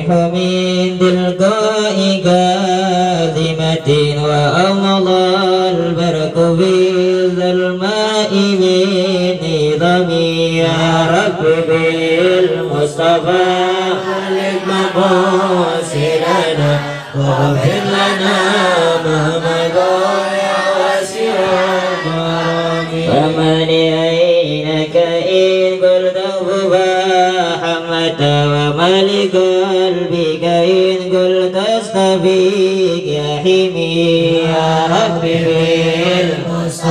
من تلقاء كاذمة وأمضى البرق في الظلماء بالنظام يا رب بالمصطفى خلق مقاصدنا واغفر لنا ما مضى يا واسع الكرم فمن عينك إن قلت فحمدت وملك قلبك إن قلت استفيق يا حمي يا رب بالمصطفى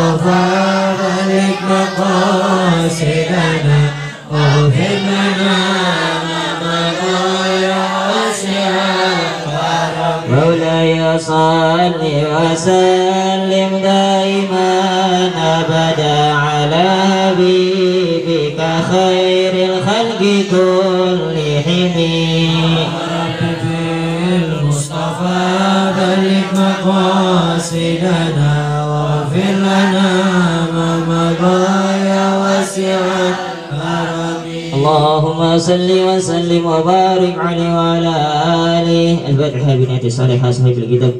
خلق مقاصدنا واغفر لنا ما مضى يا واسع الكرم مولاي صل وسلم دائما أبدا على حبيبك خير الخلق كلهم المصطفى بلغ مقاصدنا واغفر لنا ما مضى يا واسع الكرم اللهم صل وسلم وبارك عليه وعلى آله الفاتحة بنية الصالحة صاحب الكتاب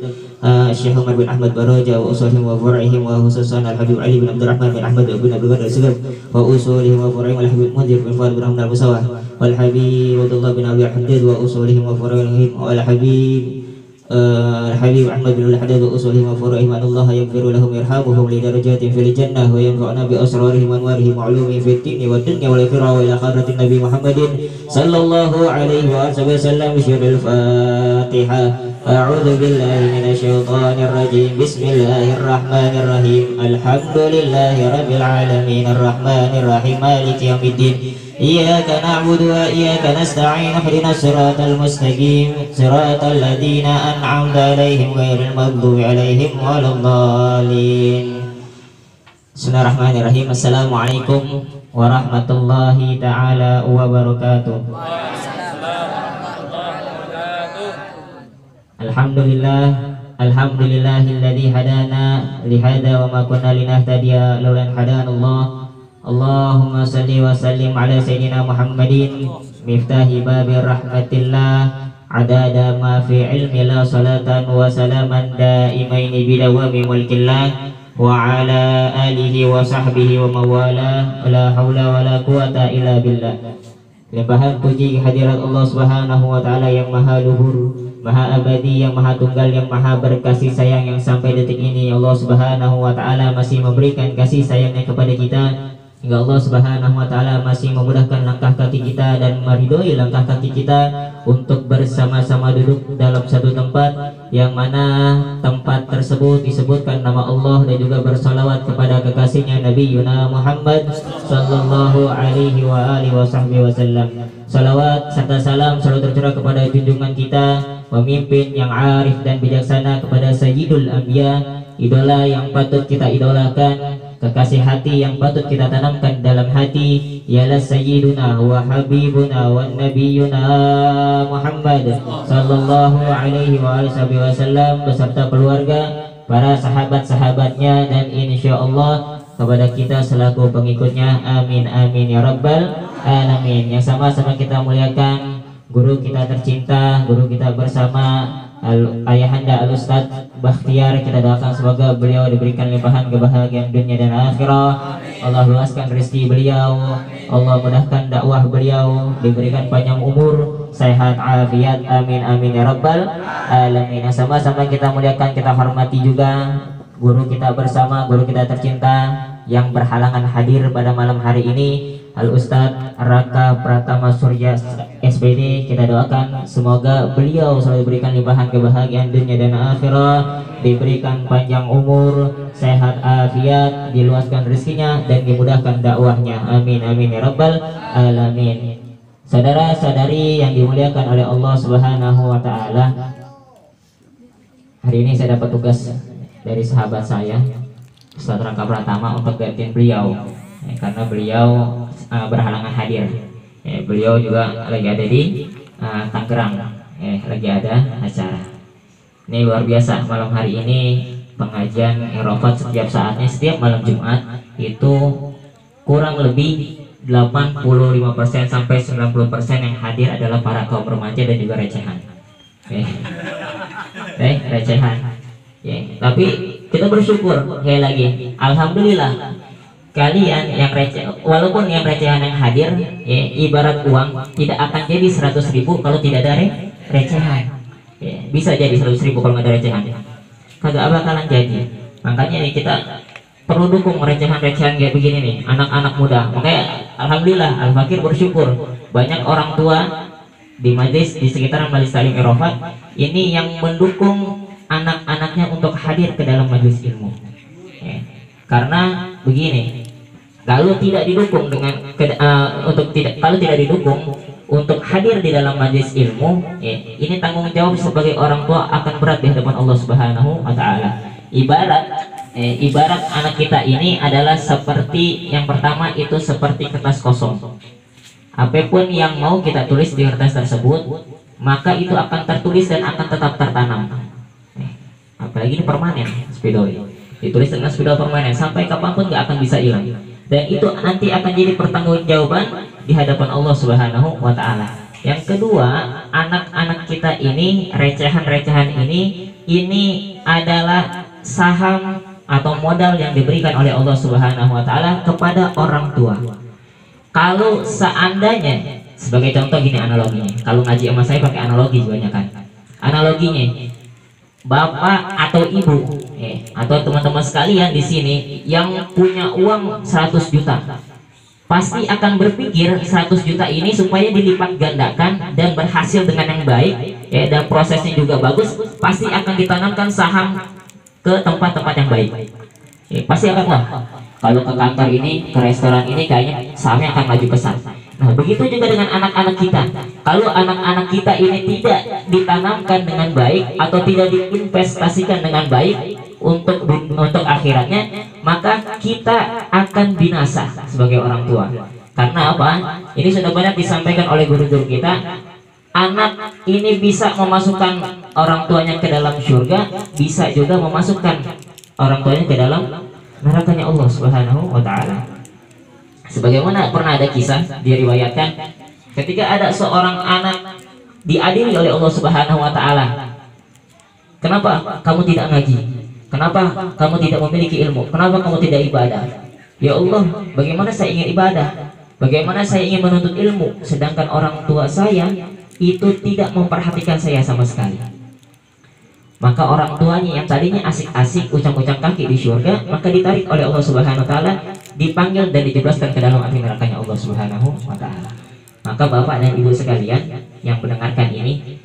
الشيخ عمر بن أحمد بروجة وأصولهم وفرعهم وخصوصا الحبيب علي بن عبد الرحمن بن أحمد بن أبي بكر الصديق وأصولهم وفرعهم والحبيب منذر بن فؤاد بن محمد المسوى والحبيب عبد الله بن أبي الحداد وأصولهم وفرعهم والحبيب الحبيب أحمد بن الحداد وأصولهم وفرعهم أن الله يغفر لهم يرحمهم لدرجات في الجنة وينفعنا بأسرارهم وأنوارهم وعلومهم في الدين والدنيا والآخرة وإلى حضرة النبي محمد صلى الله عليه وآله وسلم بشر الفاتحة أعوذ بالله من الشيطان الرجيم بسم الله الرحمن الرحيم الحمد لله رب العالمين الرحمن الرحيم مالك يوم الدين إياك نعبد وإياك نستعين اهدنا الصراط المستقيم صراط الذين أنعمت عليهم غير المغضوب عليهم ولا الضالين Bismillahirrahmanirrahim. Assalamualaikum warahmatullahi ta'ala wabarakatuh. Alhamdulillahilladzi hadana lihada wa ma kunna linahtadiya laulan hadanallah. Allahumma salli wa sallim ala sayyidina Muhammadin miftahi babir rahmatillah adada ma fi ilmi la salatan wa salaman daimaini bidawami mulkillah wa ala alihi wa sahbihi wa mawala la hawla wa la quwata illa billah. Limpahan puji hadirat Allah Subhanahu wa taala yang maha luhur, maha abadi, yang maha tunggal, yang maha berkasih sayang, yang sampai detik ini Allah Subhanahu wa taala masih memberikan kasih sayangnya kepada kita, hingga Allah Subhanahu wa taala masih memudahkan langkah kaki kita dan meridhoi langkah kaki kita untuk bersama-sama duduk dalam satu tempat yang mana tempat tersebut disebutkan nama Allah dan juga bersalawat kepada kekasihnya Nabi Yuna Muhammad sallallahu alaihi wa alihi wasallam. Salawat serta salam selalu tercurah kepada junjungan kita, pemimpin yang arif dan bijaksana, kepada Sayyidul Anbiya, idola yang patut kita idolakan, kekasih hati yang patut kita tanamkan dalam hati, ialah Sayyiduna wa Habibuna wa Nabiyuna Muhammad sallallahu alaihi wa alihi wasallam beserta keluarga, para sahabat-sahabatnya, dan insya Allah kepada kita selaku pengikutnya. Amin amin ya rabbal alamin. Yang sama-sama kita muliakan guru kita tercinta, guru kita bersama Ayahanda Al-Ustaz Bakhtiar. Kita doakan semoga beliau diberikan limpahan kebahagiaan dunia dan akhirat. Allah luaskan rezeki beliau, Allah mudahkan dakwah beliau, diberikan panjang umur, sehat, afiat. Amin amin ya rabbal alamin. Yang sama-sama kita muliakan, kita hormati juga guru kita bersama, guru kita tercinta yang berhalangan hadir pada malam hari ini, Al-Ustaz Raka Pratama Surya SPD. Kita doakan semoga beliau selalu diberikan limpahan kebahagiaan dunia dan akhirat, diberikan panjang umur, sehat afiat, diluaskan rezekinya dan dimudahkan dakwahnya. Amin amin ya rabbal alamin. Saudara-saudari yang dimuliakan oleh Allah Subhanahu wa taala, hari ini saya dapat tugas dari sahabat saya Ustaz Raka Pratama untuk gantiin beliau karena beliau berhalangan hadir. Beliau juga lagi ada di Tangerang, lagi ada acara. Ini luar biasa, malam hari ini pengajian Irofat setiap saatnya, setiap malam Jumat itu kurang lebih 85% sampai 90% yang hadir adalah para kaum remaja dan juga recehan. Recehan. Tapi kita bersyukur sekali lagi, alhamdulillah kalian yang receh, walaupun yang recehan yang hadir, ibarat uang tidak akan jadi 100.000 kalau tidak ada recehan. Bisa jadi 100.000 kalau nggak ada recehan, kagak bakalan jadi. Makanya nih kita perlu dukung recehan-recehan kayak begini nih, anak-anak muda. Makanya alhamdulillah Al-Fakir bersyukur banyak orang tua di majlis di sekitaran Majelis Taklim Irofat ini yang mendukung anak-anaknya untuk hadir ke dalam majelis ilmu. Karena begini, kalau tidak didukung kalau tidak didukung untuk hadir di dalam majelis ilmu, ini tanggung jawab sebagai orang tua akan berat di hadapan Allah Subhanahu wa taala. Ibarat anak kita ini adalah seperti yang pertama itu seperti kertas kosong. Apapun yang mau kita tulis di kertas tersebut, maka itu akan tertulis dan akan tetap tertanam. Apalagi ini permanen, spidol ditulis dengan spidol permanen sampai kapanpun nggak akan bisa hilang. Dan itu nanti akan jadi pertanggungjawaban di hadapan Allah Subhanahu wa taala. Yang kedua, anak-anak kita ini, recehan-recehan ini adalah saham atau modal yang diberikan oleh Allah Subhanahu wa taala kepada orang tua. Kalau seandainya, sebagai contoh gini analoginya, kalau ngaji sama saya pakai analogi banyak kan. Analoginya, bapak atau ibu atau teman-teman sekalian di sini yang punya uang 100 juta pasti akan berpikir 100 juta ini supaya dilipat gandakan dan berhasil dengan yang baik, dan prosesnya juga bagus, pasti akan ditanamkan saham ke tempat-tempat yang baik. Pasti akan, wah kalau ke kantor ini, ke restoran ini kayaknya sahamnya akan maju pesat. Nah begitu juga dengan anak-anak kita. Kalau anak-anak kita ini tidak ditanamkan dengan baik atau tidak diinvestasikan dengan baik untuk akhiratnya, maka kita akan binasa sebagai orang tua. Karena apa? Ini sudah banyak disampaikan oleh guru-guru kita. Anak ini bisa memasukkan orang tuanya ke dalam surga, bisa juga memasukkan orang tuanya ke dalam nerakanya Allah Subhanahu wa taala. Sebagaimana pernah ada kisah diriwayatkan ketika ada seorang anak diadili oleh Allah Subhanahu wa taala. Kenapa kamu tidak ngaji? Kenapa kamu tidak memiliki ilmu? Kenapa kamu tidak ibadah? Ya Allah, bagaimana saya ingin ibadah? Bagaimana saya ingin menuntut ilmu sedangkan orang tua saya itu tidak memperhatikan saya sama sekali? Maka orang tuanya yang tadinya asik-asik ucap-ucap kaki di surga, maka ditarik oleh Allah Subhanahu wa taala, dipanggil dan dijebloskan ke dalam api nerakanya Allah Subhanahu wa taala. Maka Bapak dan Ibu sekalian yang mendengarkan ini,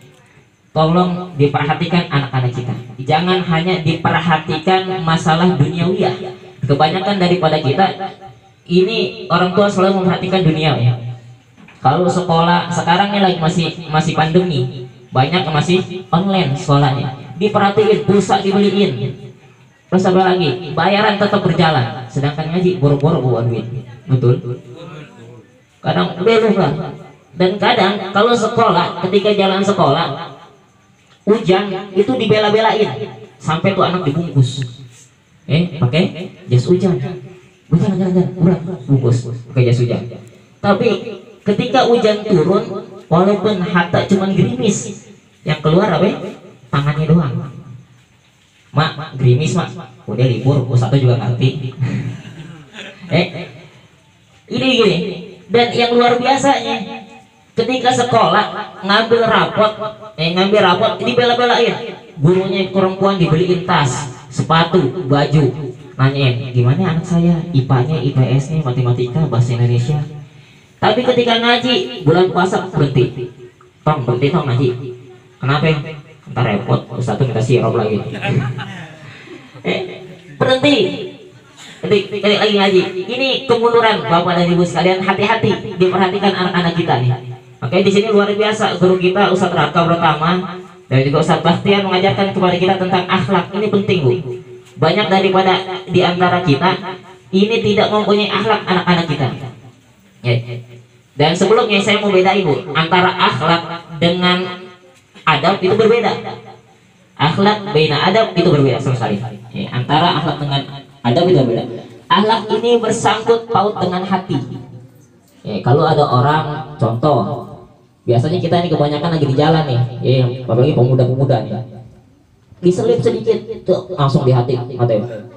tolong diperhatikan anak-anak kita. Jangan hanya diperhatikan masalah duniawiyah. Kebanyakan daripada kita ini orang tua selalu memperhatikan dunia ya. Kalau sekolah sekarang ini lagi masih pandemi, banyak masih online sekolahnya. Diperhatiin, pulsa dibeliin, terus apa lagi, bayaran tetap berjalan, sedangkan ngaji boro-boro bawa duit. Betul? Kadang belum lah. Dan kadang kalau sekolah, ketika jalan sekolah hujan itu dibela-belain sampai tuh anak dibungkus, pakai jas hujan, jangan kurang bungkus pakai jas hujan. Tapi ketika hujan turun, walaupun hatta cuman gerimis, yang keluar apa? Tangannya doang. Mak, gerimis mak, udah libur, satu juga ngerti. Ini gini. Dan yang luar biasanya, ketika sekolah ngambil rapot dibela-belain. Gurunya perempuan dibeliin tas, sepatu, baju. Nanyain, gimana anak saya? IPA-nya, IPS-nya, matematika, bahasa Indonesia. Tapi ketika ngaji, bulan puasa berhenti tong ngaji. Kenapa? Ntar repot, satu minta sirup lagi. Berhenti lagi ngaji. Ini kemunduran Bapak dan Ibu sekalian. Hati-hati diperhatikan anak-anak kita nih. Oke, di sini luar biasa guru kita Ustadz Raka Pratama dan juga Ustadz Bastian mengajarkan kepada kita tentang akhlak. Ini penting Bu. Banyak daripada di antara kita ini tidak mempunyai akhlak anak-anak kita. Dan sebelumnya saya mau beda Ibu antara akhlak dengan adab itu berbeda. Akhlak bina adab itu berbeda sama sekali. Antara akhlak dengan adab itu berbeda. Akhlak ini bersangkut paut dengan hati. Kalau ada orang, contoh, biasanya kita ini kebanyakan lagi di jalan nih, apalagi pemuda-pemuda nih, diselip sedikit tuh langsung di hati,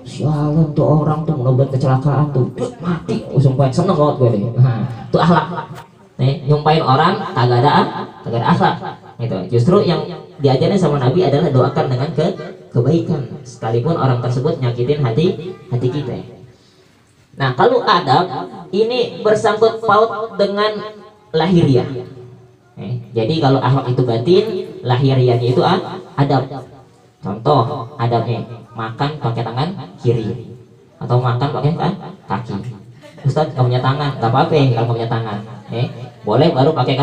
sialan tuh orang tuh menyebabkan kecelakaan tuh, mati, sumpah seneng banget gue deh. Nah, tuh akhlak, nyumpahin orang kagak ada akhlak. Itu justru yang diajarin sama Nabi adalah doakan dengan kebaikan, sekalipun orang tersebut nyakitin hati kita. Nah, kalau adab ini bersangkut paut dengan lahiriah. Jadi kalau akhlak itu batin, lahiriahnya itu adab. Contoh adabnya, makan pakai tangan kiri atau makan pakai kaki. Ustaz nggak punya tangan, nggak apa-apa kalau nggak punya tangan. Boleh baru pakai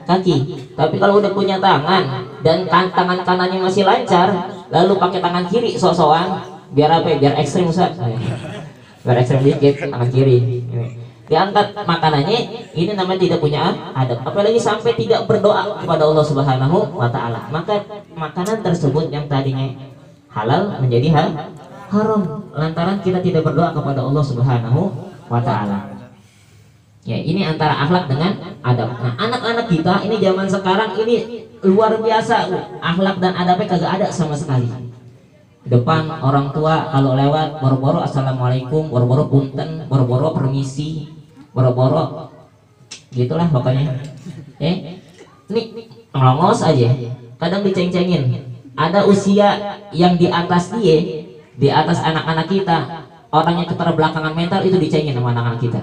kaki. Tapi kalau udah punya tangan dan tangan kanannya masih lancar, lalu pakai tangan kiri sok-sokan, biar apa? Biar ekstrim, Ustaz. Biar ekstrim dikit tangan kiri. Diangkat makanannya, ini namanya tidak punya adab. Apalagi sampai tidak berdoa kepada Allah Subhanahu wa Ta'ala, maka makanan tersebut yang tadinya halal menjadi haram lantaran kita tidak berdoa kepada Allah Subhanahu wa Ta'ala. Ya, ini antara akhlak dengan adab. Nah, anak-anak kita ini zaman sekarang ini luar biasa, akhlak dan adabnya kagak ada sama sekali. Depan orang tua kalau lewat boro-boro assalamualaikum, boro-boro punten, boro-boro permisi, boro-boro gitulah pokoknya. Ini ngelongos aja, kadang diceng-cengin. Ada usia yang di atas dia, di atas anak-anak kita, orang yang keterbelakangan mental itu dicengin sama anak-anak kita.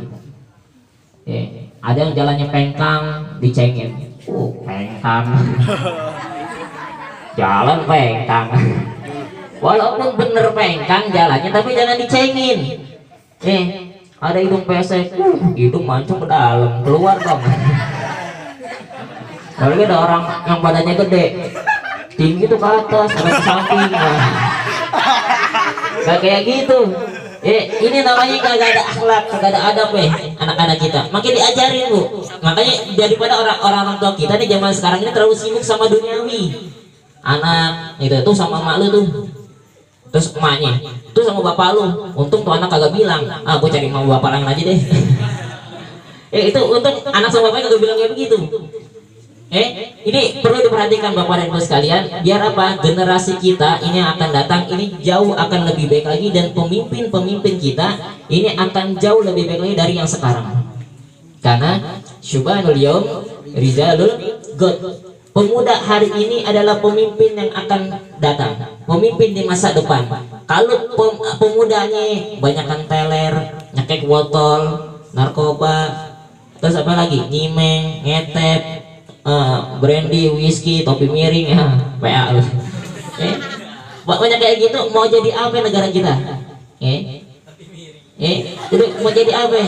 Ada yang jalannya pengkang, dicengin. Pengkang, jalan pengkang. Walaupun bener pengkang jalannya, tapi jangan dicengin. Ada hidung pesek, hidung mancung ke dalam, keluar dong. Kalau ada orang yang badannya gede, tinggi tuh ke atas, ada ke samping. Kayak gitu. Ini namanya kagak ada akhlak, kagak ada adab anak-anak kita. Makin diajarin, Bu. Makanya daripada orang-orang tua kita nih zaman sekarang ini terlalu sibuk sama duniawi. Anak itu tuh sama emak lu tuh, terus emaknya itu sama bapak lu. Untung tuh anak kagak bilang, gue cari mau bapak lain aja deh. Itu untung anak sama bapaknya kagak bilang kayak begitu. Ini perlu diperhatikan Bapak dan Ibu sekalian, biar apa? Generasi kita ini yang akan datang ini jauh akan lebih baik lagi, dan pemimpin-pemimpin kita ini akan jauh lebih baik lagi dari yang sekarang. Karena syubanul yaum rijalul god. Pemuda hari ini adalah pemimpin yang akan datang, pemimpin di masa depan. Kalau pemudanya banyakkan teler, nyekek botol, narkoba, terus apa lagi? Nyimeng, ngetep, brandy, whisky, topi miring, PA lu. Banyak kayak gitu, mau jadi apa negara kita? Udah mau jadi apa?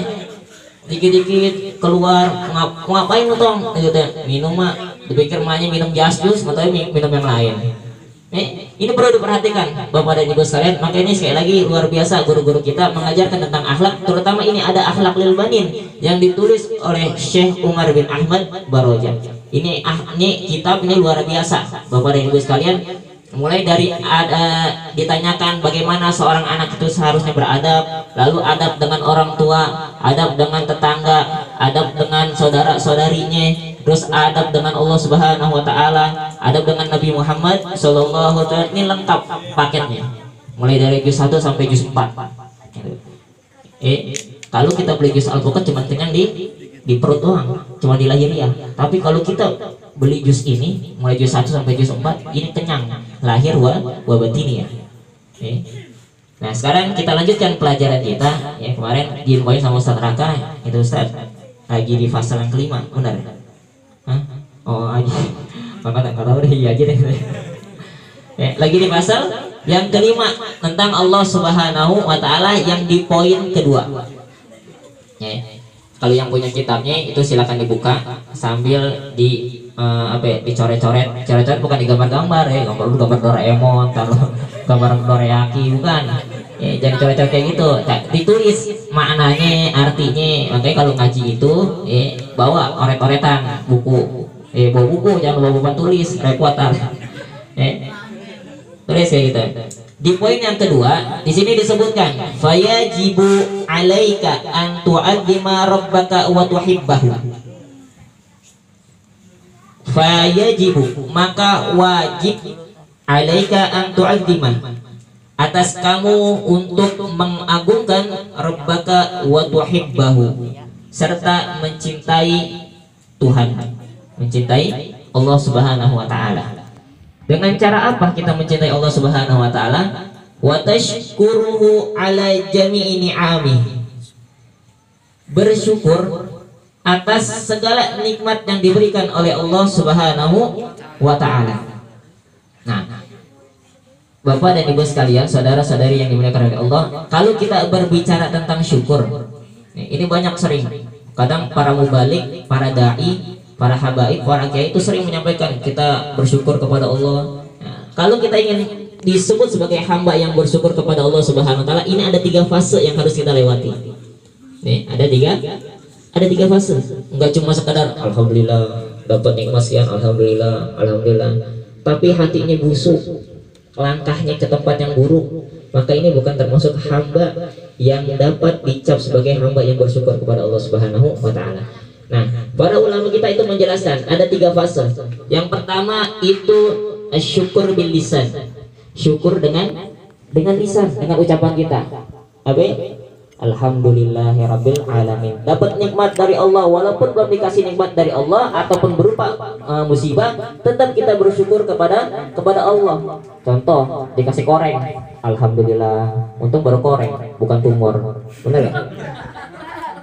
Dikit-dikit keluar, ngapain lu tong? Gitu, minum mah, dipikir mahnya minum jus, atau minum yang lain. Ini perlu diperhatikan Bapak dan Ibu sekalian. Maka ini sekali lagi luar biasa guru-guru kita mengajarkan tentang akhlak, terutama ini ada akhlak lil banin yang ditulis oleh Syekh Umar bin Ahmad Barojah. Ini kitab ini luar biasa Bapak dan Ibu sekalian. Mulai dari ditanyakan bagaimana seorang anak itu seharusnya beradab, lalu adab dengan orang tua, adab dengan tetangga, adab dengan saudara-saudarinya, terus adab dengan Allah Subhanahu wa Ta'ala, adab dengan Nabi Muhammad Sallallahu Alaihi Wasallam. Ini lengkap paketnya, mulai dari juz 1 sampai juz 4. Kalau kita beli juz Al-Buqat cuma dengan di perut doang, cuma di lahiriah. Tapi kalau kita beli juz ini mulai juz 1 sampai juz 4, ini kenyang lahir wa batiniah. Nah, sekarang kita lanjutkan pelajaran kita. Kemarin diinfoin sama Ustaz Raka, itu Ustaz lagi di fase yang kelima, benar? Oh aja, maka nggak tahu deh, iya aja deh. Lagi di pasal yang kelima tentang Allah Subhanahu wa Ta'ala yang di poin kedua. Kalau yang punya kitabnya itu silakan dibuka sambil dicoret-coret. Coret-coret bukan digambar-gambar gambar Doraemon, taruh gambar Dorayaki, bukan. Jangan coret-coret kayak gitu. Ditulis maknanya, artinya. Makanya kalau ngaji itu bawa oret-oretan buku. Bawa buku, jangan bawa papan tulis, repotan. Tulis ya kita. Di poin yang kedua, di sini disebutkan fayajibu alaika an tu'azzima rabbaka wa tuhibbahu. Fayajibu, maka wajib alaika an tu'azzima, atas kamu untuk mengagungkan rabbaka wa tuhibbahu, serta mencintai Tuhan, mencintai Allah Subhanahu wa taala. Dengan cara apa kita mencintai Allah Subhanahu wa taala? Wa tashkuruhu ala jami'i ni'ami, bersyukur atas segala nikmat yang diberikan oleh Allah Subhanahu wa taala. Nah, Bapak dan Ibu sekalian, saudara-saudari yang dimuliakan oleh Allah, kalau kita berbicara tentang syukur, ini banyak sering. Kadang para mubalik, para dai, para habaib, para kiai itu sering menyampaikan kita bersyukur kepada Allah. Nah, kalau kita ingin disebut sebagai hamba yang bersyukur kepada Allah Subhanahu wa taala, ini ada 3 fase yang harus kita lewati. Nih, ada tiga fase. Enggak cuma sekadar alhamdulillah dapat nikmat sekian, alhamdulillah, alhamdulillah, tapi hatinya busuk, langkahnya ke tempat yang buruk, maka ini bukan termasuk hamba yang dapat dicap sebagai hamba yang bersyukur kepada Allah Subhanahu wa taala. Nah, para ulama kita itu menjelaskan ada 3 fase. Yang pertama itu syukur bil lisan. Syukur dengan lisan, dengan ucapan kita. Apa? Alhamdulillahirabbil alamin. Dapat nikmat dari Allah, walaupun belum dikasih nikmat dari Allah ataupun berupa musibah, tetap kita bersyukur kepada Allah. Contoh, dikasih koreng, alhamdulillah, untung baru koreng, bukan tumor. Benar ya?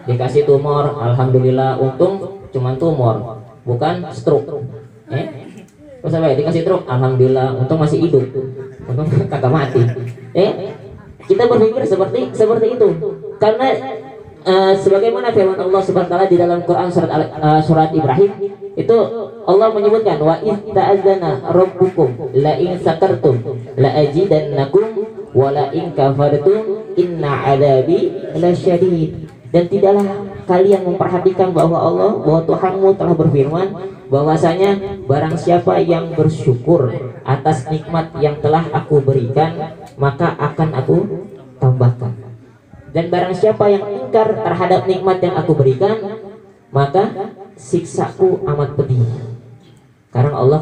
Dikasih tumor, alhamdulillah, untung cuman tumor, bukan stroke. Terus apa ya? Dikasih stroke, alhamdulillah, untung masih hidup, untung kagak mati. Kita berpikir seperti itu, karena sebagaimana firman Allah Subhanahu wa taala di dalam Quran surat Ibrahim, itu Allah menyebutkan wa idz ta'adzana rabbukum la in sakartum la azidannakum wa la in kafartum inna adzabi lasyadid. Dan tidaklah kalian memperhatikan bahwa Tuhanmu telah berfirman bahwasanya barang siapa yang bersyukur atas nikmat yang telah aku berikan, maka akan aku tambahkan. Dan barang siapa yang ingkar terhadap nikmat yang aku berikan, maka siksaku amat pedih. Karena Allah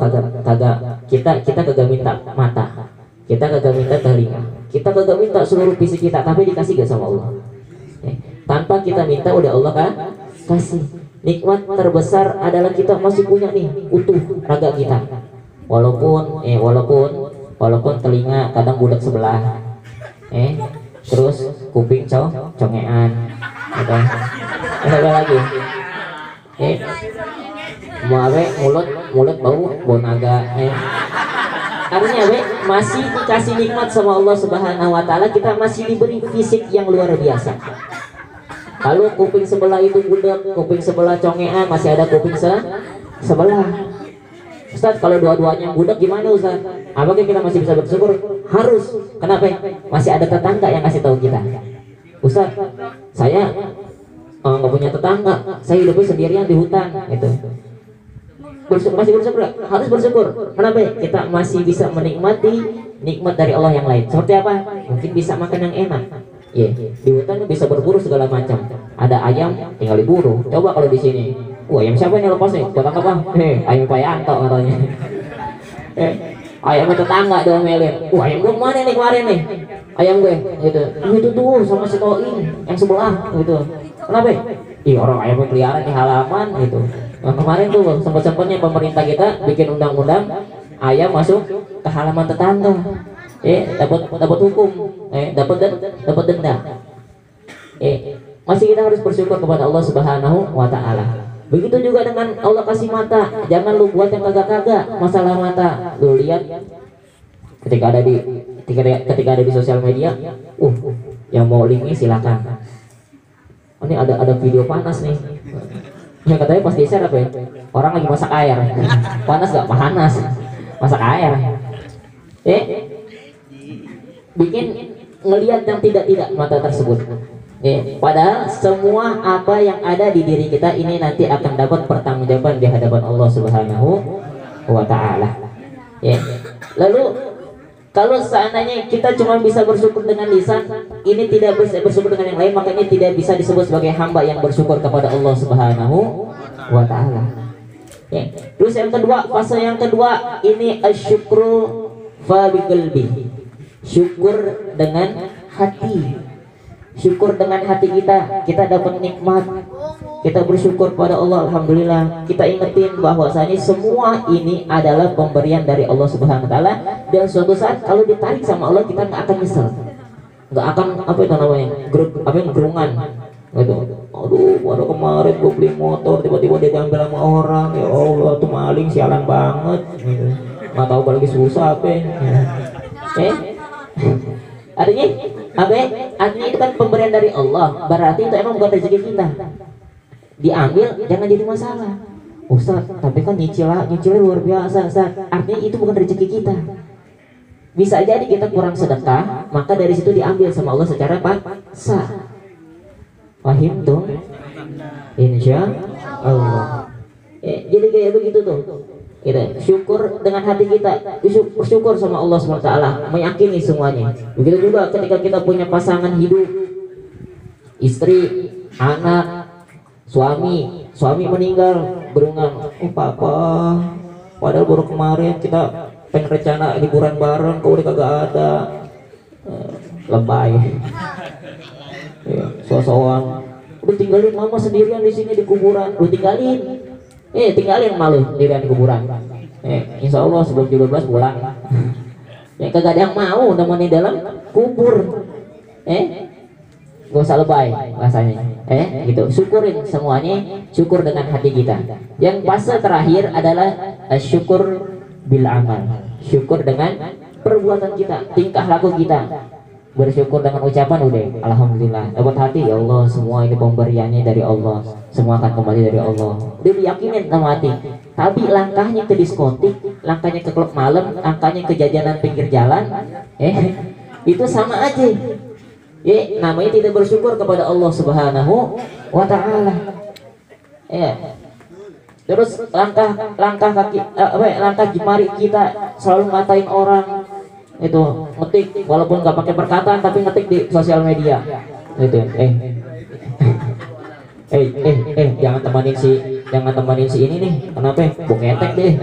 kita kagak minta mata, kita kagak minta telinga, kita kagak minta seluruh fisik kita, tapi dikasih gak sama Allah? Tanpa kita minta udah Allah kan kasih. Nikmat terbesar adalah kita masih punya nih utuh raga kita. Walaupun telinga kadang budak sebelah, terus kuping congean, ada lagi, mau mulut bau naga, artinya masih dikasih nikmat sama Allah Subhanahu wa taala, kita masih diberi fisik yang luar biasa. Kalau kuping sebelah itu budak, kuping sebelah congean, masih ada kuping sebelah. Ustaz, kalau dua-duanya budak gimana Ustaz? Apakah kita masih bisa bersyukur? Harus. Kenapa? Masih ada tetangga yang kasih tahu kita. Ustaz, saya nggak punya tetangga, saya hidupnya sendirian di hutan, gitu. Masih bersyukur? Harus bersyukur. Kenapa? Kita masih bisa menikmati nikmat dari Allah yang lain. Seperti apa? Mungkin bisa makan yang enak. Di hutan bisa berburu segala macam. Ada ayam tinggal diburu. Coba kalau di sini, ayam siapa yang lepas nih? Tetangga apa? Ayam Pak Yanto katanya. Ayam tetangga diomelin. Ayam gue kemana nih kemarin nih? Ayam gue, gitu. Itu tuh sama si Toin yang sebelah, gitu. Kenapa? Orang ayamnya pelihara di halaman, gitu. Nah, kemarin tuh sempat-sempatnya pemerintah kita bikin undang-undang ayam masuk ke halaman tetangga. Dapat hukum, dapat denda. Masih kita harus bersyukur kepada Allah Subhanahu wa taala. Begitu juga dengan Allah kasih mata, jangan lu buat yang kagak-kagak masalah mata. Lu lihat ketika ada di sosial media, yang mau linknya silakan. Ini ada video panas nih. Yang katanya pas di-share apa ya? Orang lagi masak air. Panas gak? Panas. Masak air. Bikin ngelihat yang tidak mata tersebut. Padahal semua apa yang ada di diri kita ini nanti akan dapat pertanggungjawaban di hadapan Allah Subhanahu wa taala. Lalu Kalau seandainya kita cuma bisa bersyukur dengan lisan, ini tidak bisa bersyukur dengan yang lain, makanya tidak bisa disebut sebagai hamba yang bersyukur kepada Allah Subhanahu wa Ta'ala. Ya. Terus yang kedua, fase yang kedua ini asyukru fa biqalbi. Syukur dengan hati. Syukur dengan hati kita dapat nikmat, kita bersyukur pada Allah, alhamdulillah. Kita ingetin bahwasanya semua ini adalah pemberian dari Allah Subhanahu wa Ta'ala, dan suatu saat kalau ditarik sama Allah kita nggak akan nyesel, nggak akan apa itu namanya gerungan gitu. Aduh, baru kemarin gue beli motor tiba-tiba dia diambil sama orang, ya Allah tuh maling sialan banget gitu. Nggak tahu kalau lagi susah apa artinya apa? Artinya itu kan pemberian dari Allah, berarti itu emang bukan rezeki kita. Diambil jangan jadi masalah. Ustaz, tapi kan nyicilnya luar biasa, Ustaz. Artinya itu bukan rezeki kita. Bisa jadi kita kurang sedekah, maka dari situ diambil sama Allah secara paksa. Paham tuh? Insya Allah. Jadi kayak begitu tuh. Kita syukur dengan hati kita, bersyukur sama Allah SWT, meyakini semuanya. Begitu juga ketika kita punya pasangan hidup, istri, anak, suami meninggal, berungang, oh papa, padahal baru kemarin kita pengen rencana liburan bareng, kau udah kagak ada. Lebay, ya, sosokan. Udah tinggalin mama sendirian di sini di kuburan, udah tinggalin malu sendirian di kuburan. Insya Allah sebelum 17 pulang. Ya kagak ada yang mau nemenin dalam kubur. Gak usah lebay rasanya. Gitu. Syukurin semuanya, syukur dengan hati kita. Yang fase terakhir adalah syukur bil amal. Syukur dengan perbuatan kita, tingkah laku kita. Bersyukur dengan ucapan udah alhamdulillah, dapat hati, ya Allah semua ini pemberiannya dari Allah, semua akan kembali dari Allah. Dia diyakinin sama hati. Tapi langkahnya ke diskotik, langkahnya ke klub malam, langkahnya ke jajanan pinggir jalan, itu sama aja. Namanya tidak bersyukur kepada Allah Subhanahu wa Ta'ala. Terus langkah jemari kita selalu ngatain orang, itu ngetik walaupun nggak pakai perkataan tapi ngetik di sosial media itu. Jangan temanin si ini nih, kenapa bung ngetek deh.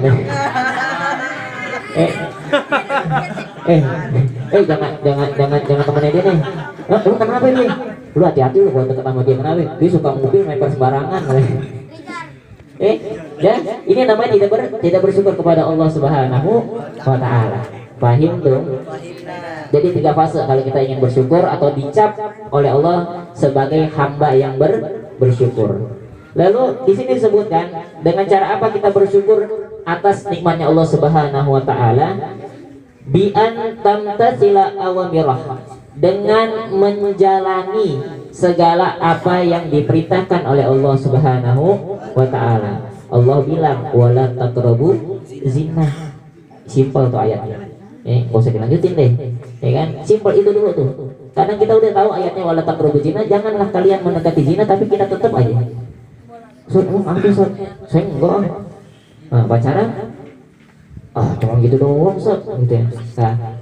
Jangan temenin dia nih. Lu kenapa nih? Lu hati-hati lu kalau deket sama dia, kenapa? Dia suka mobil meper sembarangan. Ini namanya tidak bersyukur kepada Allah Subhanahu wa Ta'ala. Paham dong? Jadi 3 fase kalau kita ingin bersyukur atau dicap oleh Allah sebagai hamba yang bersyukur. Lalu di sini disebutkan dengan cara apa kita bersyukur atas nikmatnya Allah Subhanahu wa Ta'ala, bi an tamtasila awamirah, dengan menjalani segala apa yang diperintahkan oleh Allah Subhanahu wa Ta'ala. Allah bilang wala taqrabu zina. Simpel tuh ayatnya. Gak usah dilanjutin deh, ya kan? Simpel itu dulu tuh. Kadang kita udah tahu ayatnya wala taqrabu zina, janganlah kalian mendekati zina, tapi kita tetap aja. Saya enggak. Pacaran? Cuma gitu doang, Sob, gitu ya. Nah,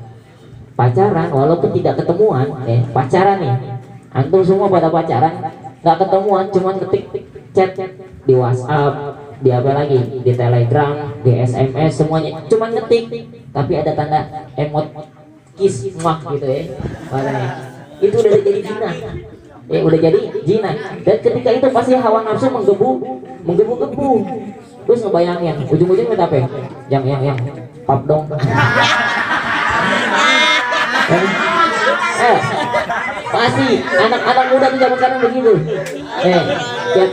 pacaran walaupun tidak ketemuan, pacaran nih. Antum semua pada pacaran, nggak ketemuan, cuma ketik chat di WhatsApp, di apa lagi, di Telegram, di SMS, semuanya cuma ngetik, tapi ada tanda emot kiss mak gitu ya. Makanya itu udah jadi zina. Udah jadi zina. Dan ketika itu pasti hawa nafsu menggebu-gebu. Terus ngebayangin ujung-ujungnya apa? Yang pap dong. Pasti anak-anak muda di zaman sekarang begitu.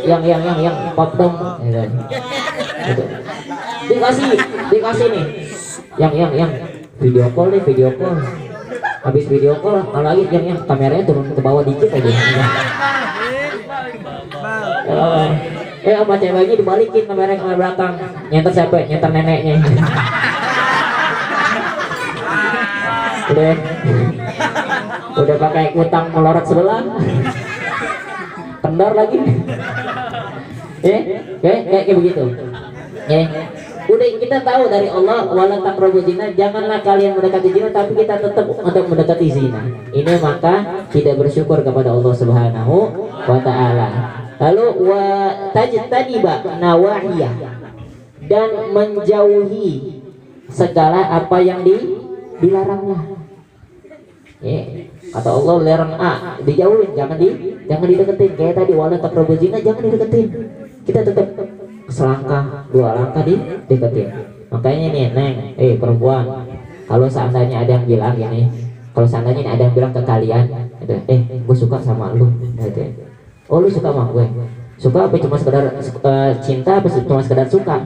Yang pap dong. Gitu. Dikasih nih. Yang video call. Habis video call, lagi yang kameranya turun ke bawah dikit aja. Sama ceweknya dibalikin kamera belakang. Nyenter siapa? Nyenter neneknya. Udah pakai kutang melorot sebelah. Kendor lagi. Kayak begitu. Udah kita tahu dari Allah wala taqrabu zina, janganlah kalian mendekati zina, tapi kita tetap untuk mendekati zina. Ini maka tidak bersyukur kepada Allah Subhanahu wa taala. Lalu wa tajtaniba nawahiyah, dan menjauhi segala apa yang dilarangnya. Kata Allah larang A, dijauhin, jangan dideketin. Kayak tadi wala taqrabu zina, jangan dideketin. Kita tetap selangkah, 2 langkah dideketin. Makanya nih Neng, perempuan, kalau seandainya ada yang bilang gini, kalau seandainya ada yang bilang ke kalian gitu, gue suka sama lu gitu. Oh lu suka sama gue? Suka apa cuma sekedar cinta, apa cuma sekedar suka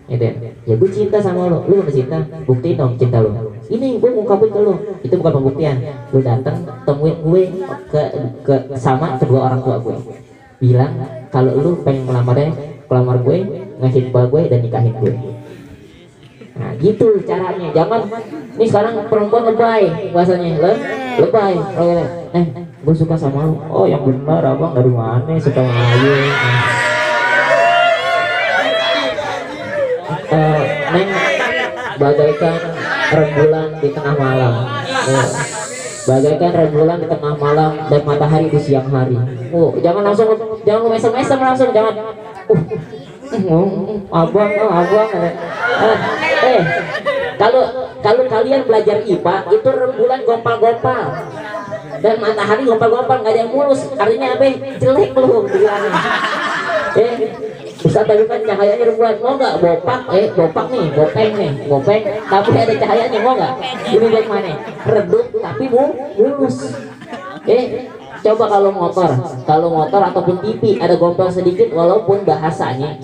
gitu ya? Gue cinta sama lu udah cinta, buktiin dong cinta lu. Ini gue ngungkapin ke lu, itu bukan pembuktian. Lu datang temuin gue ke sama kedua orang tua gue, bilang kalau lu pengen melamar gue, ngehibah gue dan nikahin gue. Nah gitu caranya. Jangan nih sekarang perempuan lebay bahasanya, lebay. Gue suka sama lu. Oh yang benar abang, dari mana suka sama ayu? Neng bagaikan rembulan di tengah malam, bagaikan rembulan di tengah malam dan matahari di siang hari. Jangan mesem-mesem langsung, jangan. Abang. Kalau kalian belajar IPA itu rembulan gompal-gompal dan matahari gompal-gompal, nggak ada yang mulus. Artinya apa? Jelek lu bilangnya. Ustaz tadi kan cahayanya rembulan, mau nggak bopak nih, bopeng, tapi ada cahayanya, mau nggak? Lebih baik mana? Redup tapi mulus. Coba kalau motor ataupun TV ada gompal sedikit, walaupun bahasanya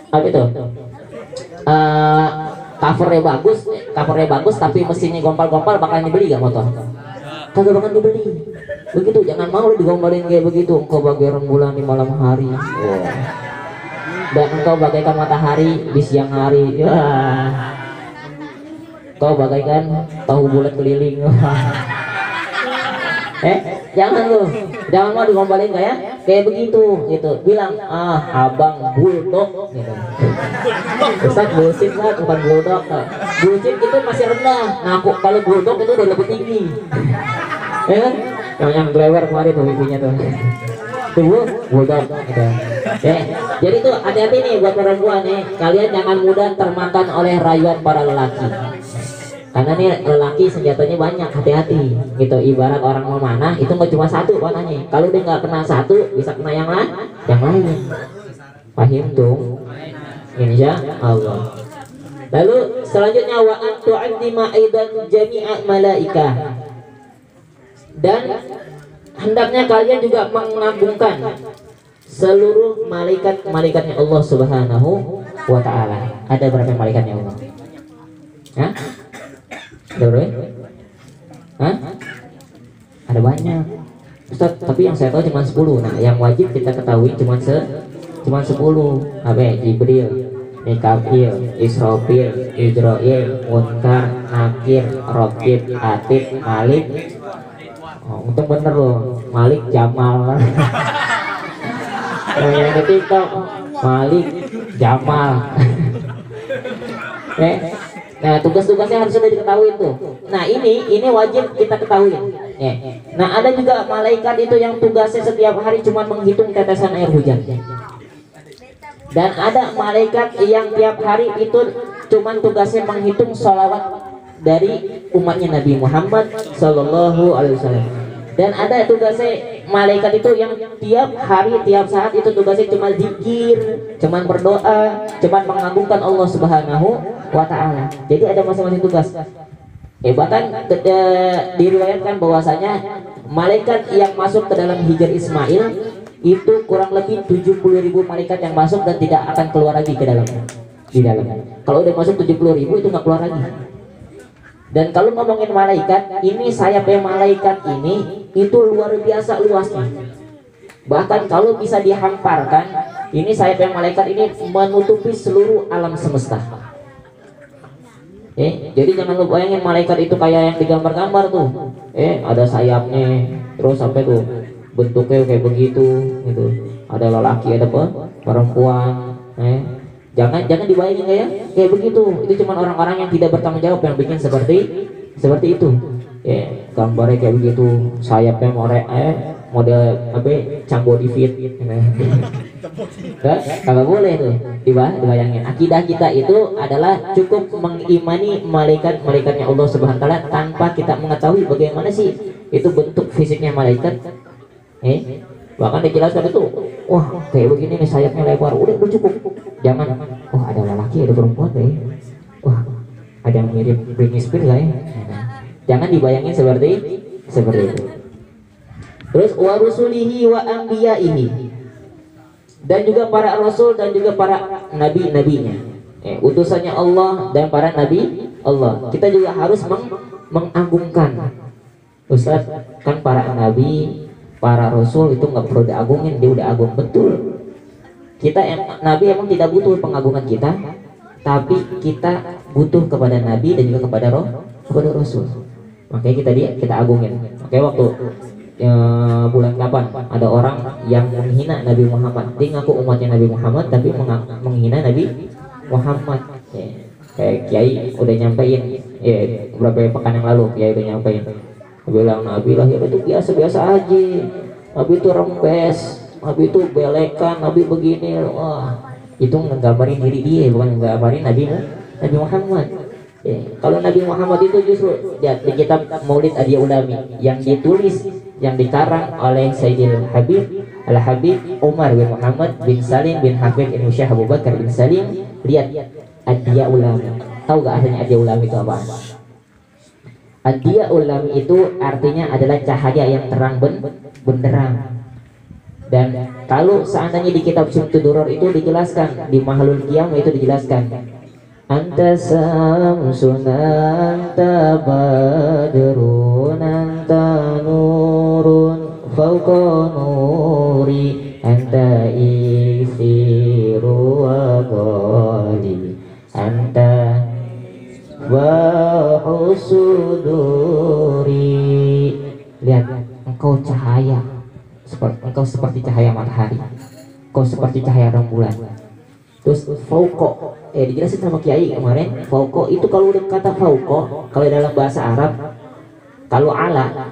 apa itu? Covernya bagus, tapi mesinnya gompal-gompal, bakalan dibeli gak motor? Kagak bakal dibeli. Begitu, jangan mau lu digombalin kayak begitu. Engkau bagai rembulan di malam hari, dan engkau bagaikan matahari di siang hari. Kau bagaikan tahu bulat keliling. Jangan mau digombalin kayak begitu gitu. Bilang abang bulldog gitu. Ustaz bullshit lah, bukan bulldog. Bullshit itu masih rendah. Nah kalau bulldog itu udah lebih tinggi. Yang lewer kemarin tuh pipinya tuh. Tuh bulldog gitu. Jadi tuh hati-hati nih buat perempuan nih. Kalian jangan mudah termakan oleh rayuan para lelaki. Karena nih lelaki senjatanya banyak, hati-hati gitu. Ibarat orang memanah itu nggak cuma satu panahnya. Kalau dia nggak kena satu, bisa kena yang lain. Paham tuh? Insya Allah. Lalu selanjutnya wa antu antima aidan jami'a malaika, dan hendaknya kalian juga mengagungkan seluruh malaikat-malaikatnya Allah Subhanahu wa taala. Ada berapa malaikatnya Allah? Hah? Ada banyak Ustaz, tapi yang saya tahu cuma 10. Nah yang wajib kita ketahui cuma 10. Apa ya? Jibril, Mikail, Israfil, Idrail, Munkar, Nakir, Raqib, Atid, Malik. Untung bener loh, Malik Jamal. Yang ketiga Malik Jamal. Nah tugas-tugasnya harus sudah diketahui tuh. Nah ini wajib kita ketahui. Nah ada juga malaikat itu yang tugasnya setiap hari cuma menghitung tetesan air hujan. Dan ada malaikat yang tiap hari itu cuma tugasnya menghitung sholawat dari umatnya Nabi Muhammad Sallallahu Alaihi Wasallam. Dan ada tugasnya malaikat itu yang tiap hari, tiap saat itu tugasnya cuma zikir, cuma berdoa, cuma mengagungkan Allah Subhanahu wa taala. Jadi ada masing-masing tugas. Bahkan diriwayatkan bahwasanya malaikat yang masuk ke dalam Hijr Ismail itu kurang lebih 70.000 malaikat yang masuk dan tidak akan keluar lagi ke dalam. Kalau udah masuk 70.000 itu nggak keluar lagi. Dan kalau ngomongin malaikat, ini sayapnya malaikat ini itu luar biasa luasnya. Bahkan kalau bisa dihamparkan, ini sayapnya malaikat ini menutupi seluruh alam semesta. Jadi jangan lu bayangin malaikat itu kayak yang digambar-gambar tuh. Ada sayapnya, terus sampai tuh bentuknya kayak begitu gitu. Ada lelaki, ada perempuan, Jangan dibayangin kayak begitu. Itu cuma orang-orang yang tidak bertanggung jawab yang bikin seperti itu. Ya, gambarnya kayak begitu, sayapnya model apa? Cambo di fit. Kagak boleh tuh dibayangin. Akidah kita itu adalah cukup mengimani malaikatnya Allah Subhanahu wa taala tanpa kita mengetahui bagaimana sih itu bentuk fisiknya malaikat. Bahkan dijelaskan itu, wah kayak begini nih sayapnya lebar, udah cukup. Jangan, wah ada lelaki ada perempuan deh, wah ada yang mirip Britney Spears ya. Jangan dibayangin seperti itu. Terus wa rusulihi wa anbiyaihi, dan juga para rasul dan juga para nabi-nabinya, utusannya Allah dan para nabi Allah. Kita juga harus mengagungkan. Ustaz, kan para nabi, para rasul itu nggak perlu diagungin, dia udah agung betul. Nabi emang tidak butuh pengagungan kita, tapi kita butuh kepada nabi dan juga kepada rasul. Makanya kita agungin. Makanya waktu bulan 8 ada orang yang menghina Nabi Muhammad. Dia ngaku umatnya Nabi Muhammad tapi menghina Nabi Muhammad. Kayak Kiai udah nyampein, beberapa pekan yang lalu Kiai udah nyampein. Bilang Nabi lahir itu biasa-biasa aja, Nabi itu rembes, Nabi itu belekan, Nabi begini. Wah, itu nggambarin diri dia, bukan nggambarin Nabi Muhammad. Kalau Nabi Muhammad itu justru di kitab Maulid Adia Ulami yang ditulis, yang dikarang oleh Sayyidil Habib Al-Habib Umar bin Muhammad bin Salim bin Hafid bin Syekh Abu Bakar bin Salim. Lihat Adia Ulami. Tahu gak artinya Adia Ulami itu apa? Adia Ulami itu artinya adalah cahaya yang terang benderang. Dan kalau seandainya di kitab Syamsul Duror itu dijelaskan, di Mahlul Qiyam itu dijelaskan, anta samsun anta badrun anta nurun fauqa nuri anta isiru wa qali anta wa husuduri. Lihat, engkau cahaya, engkau seperti cahaya matahari, engkau seperti cahaya rembulan. Terus fauqa, dijelasin sama Kiai kemarin, fauqa itu kalau udah kata fauqa, kalau dalam bahasa Arab, kalau ala,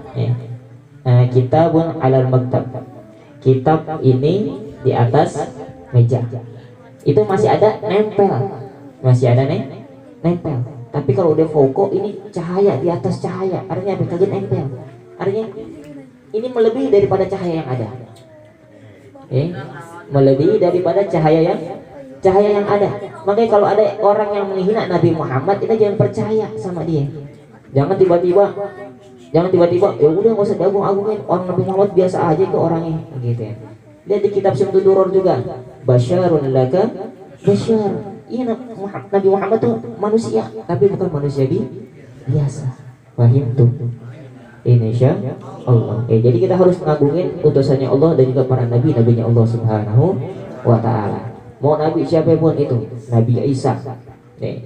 kitabun alal maktab, kitab ini di atas meja, itu masih ada nempel, nempel. Tapi kalau udah fauqa ini cahaya di atas cahaya, artinya apa? Kagak nempel, artinya ini melebihi daripada cahaya yang ada, melebihi daripada cahaya yang ada. Makanya kalau ada orang yang menghina Nabi Muhammad, kita jangan percaya sama dia. Jangan tiba-tiba ya udah nggak usah diagung-agungin, orang Nabi Muhammad biasa aja ke orangnya gitu ya. Lihat di kitab Syamsul Duror juga, basyarun laka basyar. Iya, Nabi Muhammad tuh manusia, tapi bukan manusia biasa. Paham tuh? Insya Allah. Jadi kita harus mengagungin utusannya Allah dan juga para nabinya Allah Subhanahu wa taala. Mau nabi siapa pun itu, Nabi Isa.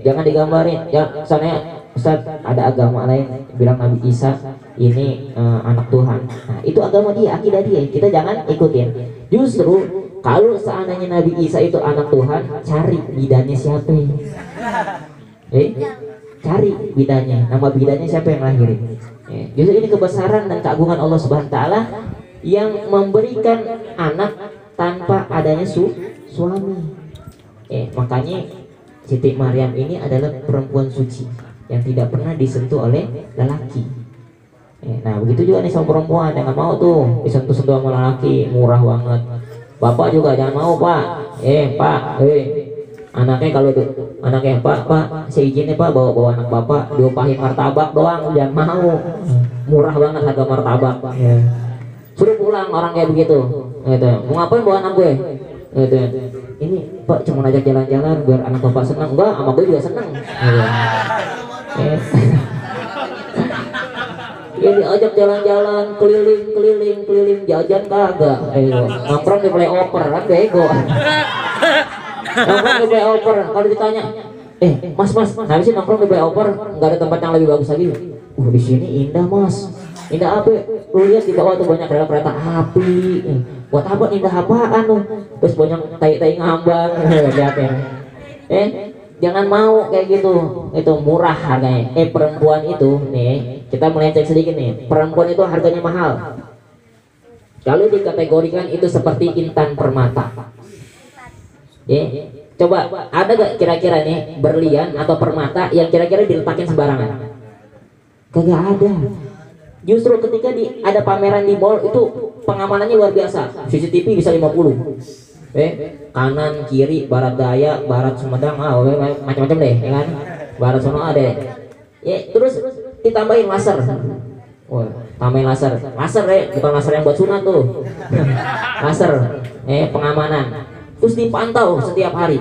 Jangan digambarin, soalnya Ustaz ada agama lain bilang Nabi Isa ini anak Tuhan. Nah, itu agama dia, akidah dia. Kita jangan ikutin. Justru kalau seandainya Nabi Isa itu anak Tuhan, cari bidannya siapa? Cari bidannya, nama bidannya siapa yang lahirin? Justru ini kebesaran dan keagungan Allah Subhanahu wa taala yang memberikan anak tanpa adanya suami. Makanya Siti Maryam ini adalah perempuan suci yang tidak pernah disentuh oleh lelaki. Nah begitu juga nih sama perempuan, jangan mau tuh disentuh-sentuh sama lelaki, murah banget. Bapak juga jangan mau pak, anaknya kalau anaknya pak saya izin nih pak bawa anak bapak diopahin martabak doang, jangan mau, murah banget harga martabak. Suruh pulang orang kayak begitu, gitu. Mau ngapain bawa anak gue? Gitu. Ini pak cuma ajak jalan-jalan biar anak bapak senang, enggak, sama gue juga senang. Ya diajak jalan-jalan keliling jajan kagak, nongkrong di playoper kan bego. Nongkrong di playoper kalau ditanya, mas, habis sih nongkrong di playoper nggak ada tempat yang lebih bagus lagi. Di sini indah mas, indah apa? Lu lihat di bawah tuh banyak kereta api. Buat apa indah apaan lu? Terus banyak tai ngambang, lihat ya. Jangan mau kayak gitu, itu murah harganya. Perempuan itu nih, kita melenceng sedikit nih, perempuan itu harganya mahal. Kalau dikategorikan itu seperti intan permata. Coba ada gak kira-kira nih berlian atau permata yang kira-kira diletakin sembarangan? Kagak ada. Justru ketika ada pameran di mall itu pengamanannya luar biasa. CCTV bisa 50. Kanan, kiri, barat daya, barat Sumedang, macam-macam deh, ya kan? Barat sono ada. Terus ditambahin laser. Wah, tambahin laser. Laser bukan laser yang buat sunat tuh. Laser, pengamanan. Terus dipantau setiap hari.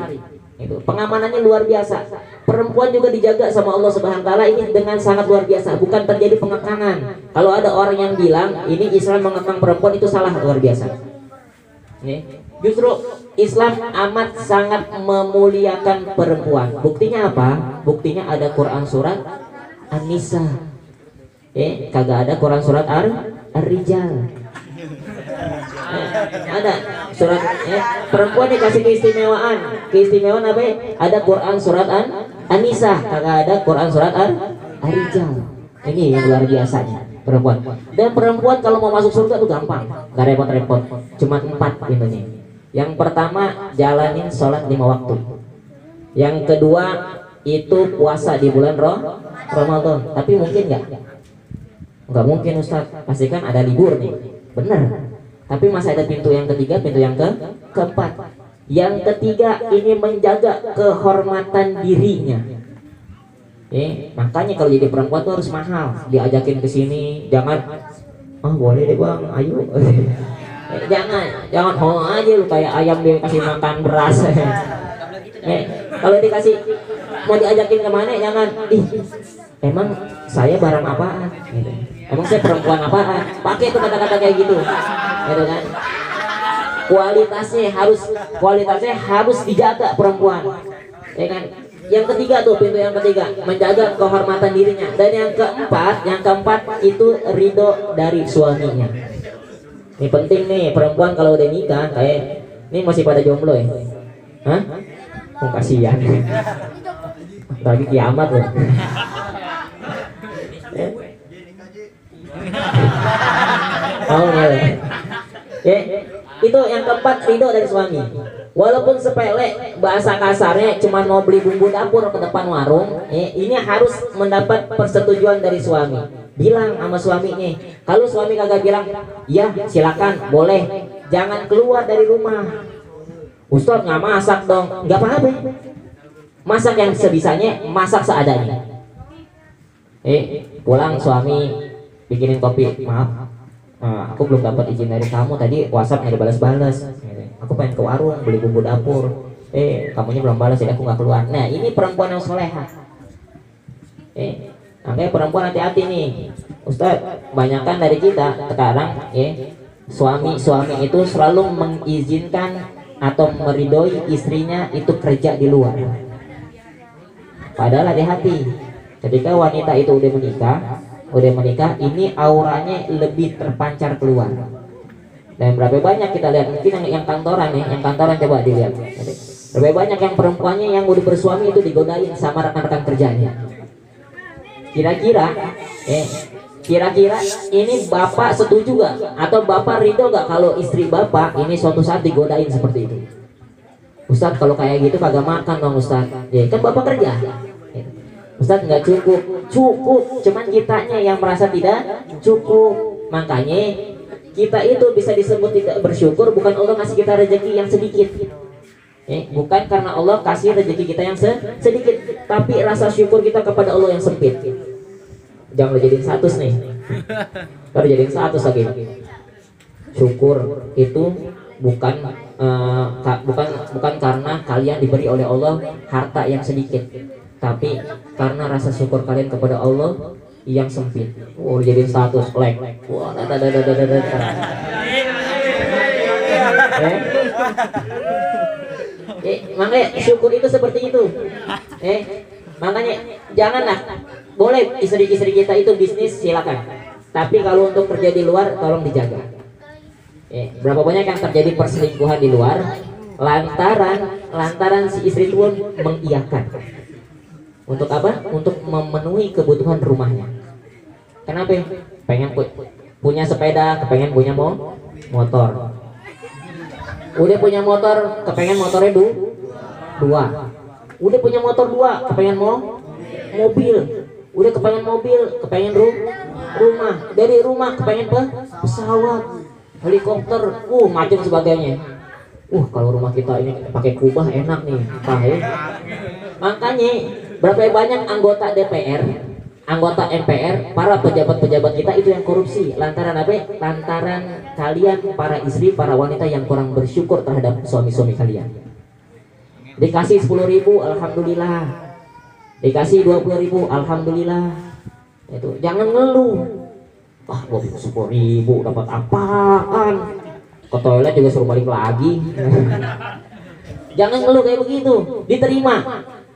Itu pengamanannya luar biasa. Perempuan juga dijaga sama Allah Subhanahu wa taala ini dengan sangat luar biasa, bukan terjadi pengekangan. Kalau ada orang yang bilang ini Islam mengekang perempuan, itu salah, luar biasa. Justru Islam amat sangat memuliakan perempuan. Buktinya apa? Buktinya ada Quran surat An-Nisa. Kagak ada Quran surat Ar-Rijal. Ada surat perempuan dikasih keistimewaan apa? Ada Quran surat An-Nisa, kagak ada Quran surat Ar-Rijal. Ini yang luar biasanya perempuan. Dan perempuan kalau mau masuk surga tuh gampang, gak repot-repot. Cuma 4 pintunya. Yang pertama, jalanin sholat 5 waktu. Yang kedua, itu puasa di bulan Ramadan. Tapi mungkin nggak mungkin Ustaz, pasti kan ada libur nih. Bener. Tapi masih ada pintu yang ketiga, pintu yang keempat. Yang ketiga ini menjaga kehormatan dirinya. Makanya kalau jadi perempuan tuh harus mahal. Diajakin ke sini, jangan boleh deh bang, ayo. Jangan ho aja lu kayak ayam dikasih makan beras. Kalau dikasih mau diajakin kemana, jangan emang saya barang apaan gitu. Emang saya perempuan apaan, pakai tuh kata-kata kayak gitu kan. Kualitasnya harus dijaga perempuan, ya kan. Yang ketiga tuh, pintu yang ketiga, menjaga kehormatan dirinya. Dan yang keempat itu ridho dari suaminya. Ini penting nih, perempuan kalau udah nikah kayak ini masih pada jomblo ya. Kasihan. Lagi kiamat loh. Itu yang keempat, ridho dari suami. Walaupun sepele, bahasa kasarnya cuma mau beli bumbu dapur ke depan warung, ini harus mendapat persetujuan dari suami. Bilang sama suaminya. Kalau suami kagak bilang, ya silakan, boleh, jangan keluar dari rumah. Ustaz nggak masak dong, nggak apa-apa. Masak yang sebisanya, masak seadanya. Pulang suami bikinin kopi, maaf, aku belum dapat izin dari kamu, tadi WhatsApp nggak dibalas-balas. Aku pengen ke warung beli bumbu dapur, kamunya belum balas, jadi aku nggak keluar. Nah ini perempuan yang soleha. Makanya perempuan hati-hati nih, Ustaz. Banyakan dari kita sekarang, suami itu selalu mengizinkan atau meridhoi istrinya itu kerja di luar. Padahal hati-hati, ketika wanita itu udah menikah, ini auranya lebih terpancar keluar. Dan berapa banyak kita lihat, mungkin yang kantoran coba dilihat. Berapa banyak yang perempuannya yang udah bersuami itu digodain sama rekan-rekan kerjanya. Kira-kira ini bapak setuju gak? Atau bapak ridho gak kalau istri bapak ini suatu saat digodain seperti itu? Ustaz kalau kayak gitu kagak makan dong Ustaz. Kan bapak kerja. Ustaz nggak cukup, cuman kitanya yang merasa tidak cukup. Makanya kita itu bisa disebut tidak bersyukur bukan Allah kasih kita rezeki yang sedikit. Bukan karena Allah kasih rezeki kita yang sedikit, tapi rasa syukur kita kepada Allah yang sempit. Jangan jadiin 100 nih. Baru jadiin 100 lagi. Syukur itu bukan karena kalian diberi oleh Allah harta yang sedikit, tapi karena rasa syukur kalian kepada Allah yang sempit. Jadiin 100 like. Wah, makanya syukur itu seperti itu. Makanya janganlah, boleh istri-istri kita itu bisnis silakan, tapi kalau untuk kerja di luar tolong dijaga. Berapa banyak yang terjadi perselingkuhan di luar lantaran si istri itu pun mengiyakan. Untuk apa? Untuk memenuhi kebutuhan rumahnya. Kenapa? Pengen punya sepeda, kepengen punya motor. Udah punya motor, kepengen motornya dua. Udah punya motor dua, kepengen mobil. Udah kepengen mobil, kepengen rumah. Dari rumah kepengen pesawat, helikopter, macam sebagainya. Kalau rumah kita ini pakai kubah enak nih, Makanya berapa banyak anggota DPR, anggota MPR, para pejabat-pejabat kita itu yang korupsi. Lantaran apa? Lantaran kalian para istri, para wanita yang kurang bersyukur terhadap suami-suami kalian. Dikasih 10.000, alhamdulillah. Dikasih 20.000, alhamdulillah. Itu jangan ngeluh. Gua 10.000 dapat apaan? Ke toilet juga suruh balik lagi. Jangan ngeluh kayak begitu, diterima.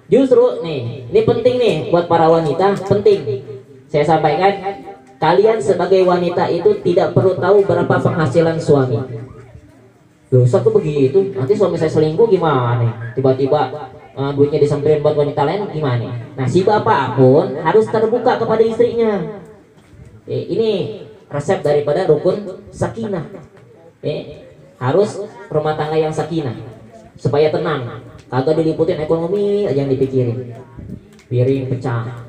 Justru nih, ini penting nih buat para wanita, penting. Saya sampaikan, kalian sebagai wanita itu tidak perlu tahu berapa penghasilan suami. Dosa tuh begitu, nanti suami saya selingkuh gimana? Tiba-tiba duitnya disamperin buat wanita lain gimana? Nah, si bapak pun harus terbuka kepada istrinya. Ini resep daripada rukun sakinah. Harus rumah tangga yang sakinah supaya tenang, kagak diliputin ekonomi aja yang dipikirin. Piring pecah,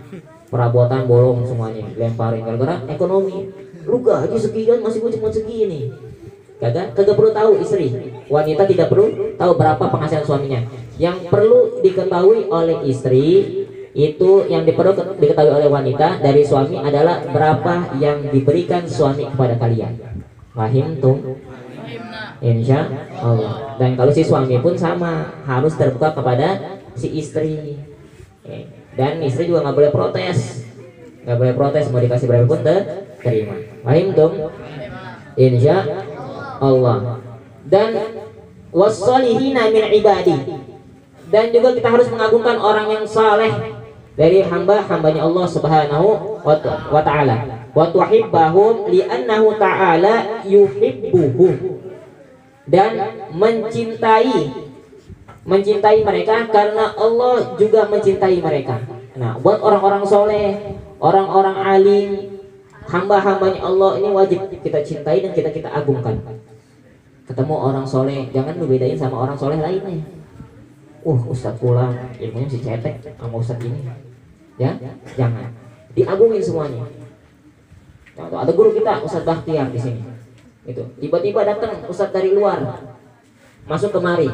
perabotan bolong semuanya lemparin gara-gara ekonomi. Lu gaji sekian masih gue cuma segini. Kagak perlu tahu istri, wanita tidak perlu tahu berapa penghasilan suaminya. Yang perlu diketahui oleh istri itu, yang perlu diketahui oleh wanita dari suami adalah berapa yang diberikan suami kepada kalian. Fahim tuh? Insya Allah. Dan kalau si suami pun sama, harus terbuka kepada si istri. Dan istri juga nggak boleh protes, mau dikasih berapa pun terima. Fahim tuh? Insya Allah. Dan wassolihina min ibadi. Dan juga kita harus mengagungkan orang yang saleh dari hamba-hambanya Allah Subhanahu wa ta'ala. Wa tuhibbahum li'annahu ta'ala yuhibbuhu. Dan mencintai mereka karena Allah juga mencintai mereka. Nah, buat orang-orang soleh, orang-orang alim, hamba-hambanya Allah ini wajib kita cintai dan kita agungkan. Ketemu orang soleh, jangan lu bedain sama orang soleh lainnya. Ustadz pulang ilmunya si cetek sama ustadz ini, ya jangan, diagungin semuanya. Nah, ada guru kita Ustadz Bakhtiar di sini. Itu tiba-tiba datang ustadz dari luar masuk kemari,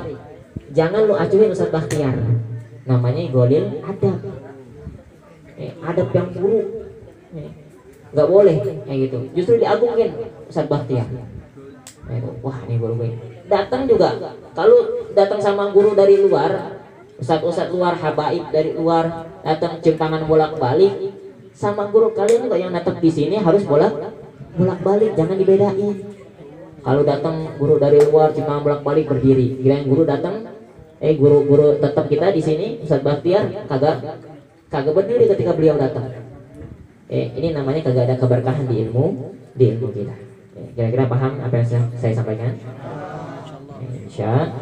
jangan lu acuhin Ustadz Bakhtiar, namanya golil adab, adab yang buruk, nggak boleh kayak gitu. Justru diagungin Ustadz Bakhtiar. Wah, ini guru gue datang juga. Kalau datang sama guru dari luar, ustadz luar, habaib dari luar datang cium tangan bolak-balik, sama guru kalian juga yang datang di sini harus bolak-balik, jangan dibedain. Kalau datang guru dari luar cium tangan bolak-balik berdiri, kirain guru datang, guru tetap kita di sini Ustadz Bakhtiar kagak berdiri ketika beliau datang. Ini namanya kagak ada keberkahan di ilmu kita. Kira-kira paham apa yang saya sampaikan? Insya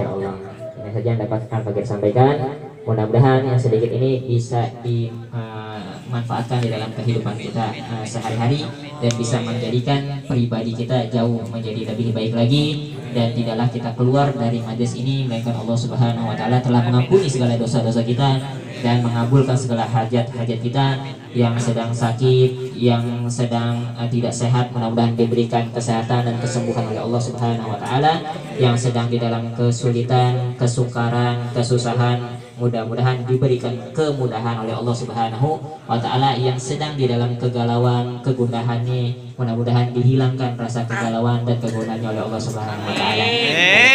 Allah. Ini saja yang dapat Al-Fakir sampaikan. Mudah-mudahan yang sedikit ini bisa dimanfaatkan di dalam kehidupan kita sehari-hari dan bisa menjadikan pribadi kita jauh menjadi lebih baik lagi, dan tidaklah kita keluar dari majelis ini melainkan Allah Subhanahu wa taala telah mengampuni segala dosa-dosa kita dan mengabulkan segala hajat-hajat kita. Yang sedang sakit, yang sedang tidak sehat, mudah-mudahan diberikan kesehatan dan kesembuhan oleh Allah Subhanahu wa taala. Yang sedang di dalam kesulitan, kesukaran, kesusahan, mudah-mudahan diberikan kemudahan oleh Allah Subhanahu wa taala. Yang sedang di dalam kegalauan, kegundahannya, mudah-mudahan dihilangkan rasa kegalauan dan kegundahannya oleh Allah Subhanahu wa taala.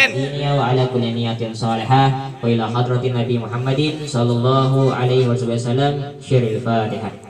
Ini wa ala kulli niyatin shalihah wa ila hadratin Nabi Muhammadin sallallahu alaihi wasallam. Syiril Fatihah.